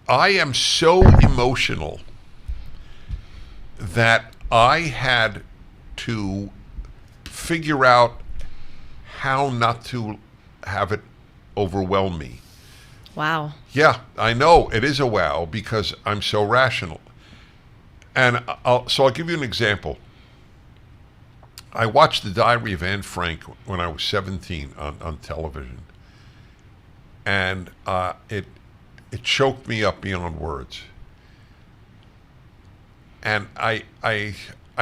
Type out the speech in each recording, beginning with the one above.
I am so emotional that I had to figure out how not to have it overwhelm me. Wow. Yeah, I know it is a wow because I'm so rational. And I'll give you an example. I watched The Diary of Anne Frank when I was 17 on television. And it choked me up beyond words. And I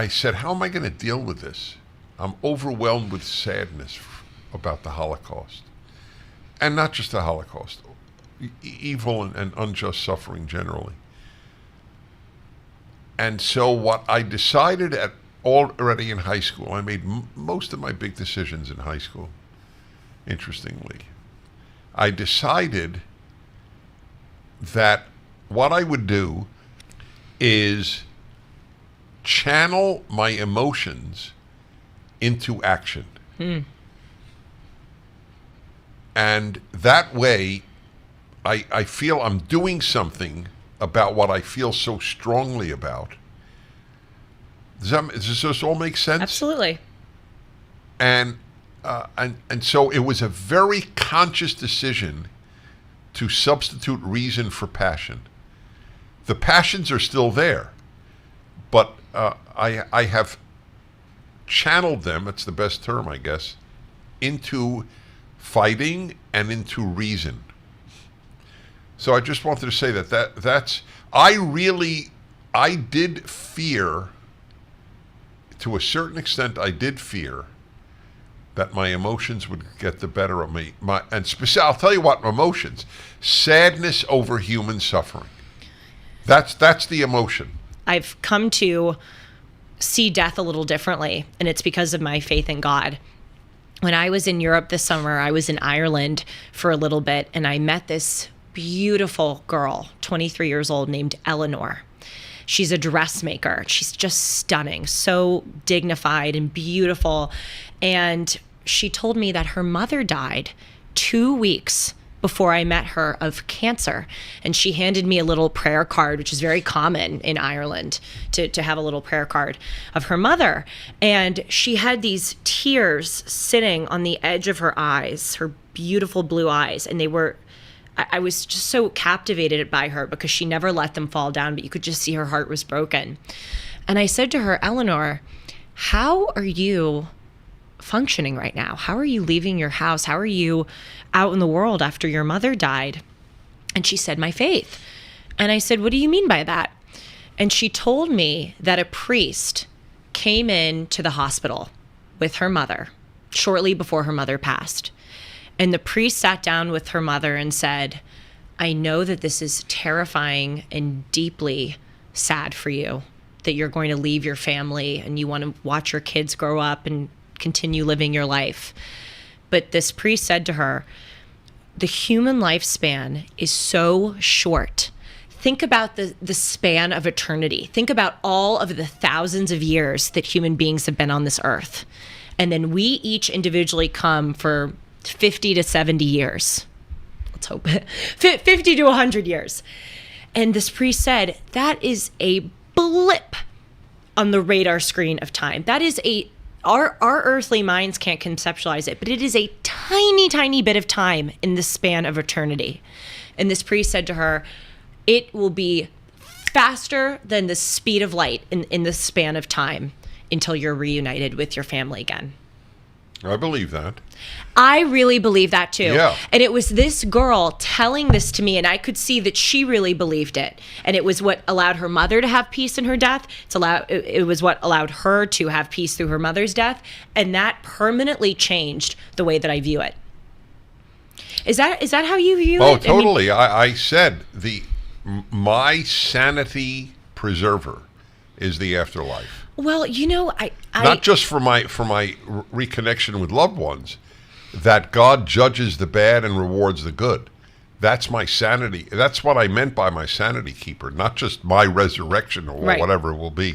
said, how am I going to deal with this? I'm overwhelmed with sadness about the Holocaust. And not just the Holocaust, evil and unjust suffering generally. And so what I decided already in high school, I made most of my big decisions in high school, interestingly. I decided that what I would do is channel my emotions into action. And that way, I feel I'm doing something about what I feel so strongly about. Does this all make sense? Absolutely. And so it was a very conscious decision to substitute reason for passion. The passions are still there, but I have channeled them, that's the best term, I guess, into fighting and into reason. So I just wanted to say that's I did fear, to a certain extent, I did fear that my emotions would get the better of me. I'll tell you what emotions. Sadness over human suffering. That's the emotion. I've come to see death a little differently, and it's because of my faith in God. When I was in Europe this summer, I was in Ireland for a little bit, and I met this beautiful girl, 23 years old, named Eleanor. She's a dressmaker. She's just stunning, so dignified and beautiful. And she told me that her mother died 2 weeks before I met her of cancer. And she handed me a little prayer card, which is very common in Ireland to have a little prayer card of her mother. And she had these tears sitting on the edge of her eyes, her beautiful blue eyes. And I was just so captivated by her because she never let them fall down, but you could just see her heart was broken. And I said to her, Eleanor, how are you functioning right now? How are you leaving your house? How are you out in the world after your mother died? And she said, my faith. And I said, what do you mean by that? And she told me that a priest came in to the hospital with her mother shortly before her mother passed. And the priest sat down with her mother and said, I know that this is terrifying and deeply sad for you, that you're going to leave your family and you want to watch your kids grow up and continue living your life. But this priest said to her, the human lifespan is so short. Think about the span of eternity. Think about all of the thousands of years that human beings have been on this earth. And then we each individually come for 50 to 70 years. Let's hope 50 to 100 years. And this priest said, that is a blip on the radar screen of time. That is our earthly minds can't conceptualize it, but it is a tiny, tiny bit of time in the span of eternity. And this priest said to her, it will be faster than the speed of light in the span of time until you're reunited with your family again. I believe that. I really believe that too. Yeah. And it was this girl telling this to me, and I could see that she really believed it. And it was what allowed her mother to have peace in her death. It was what allowed her to have peace through her mother's death. And that permanently changed the way that I view it. Is that how you view it? Oh, totally. I said my sanity preserver is the afterlife. Well, I not just for my reconnection with loved ones, that God judges the bad and rewards the good. That's my sanity. That's what I meant by my sanity keeper, not just my resurrection or right. whatever it will be.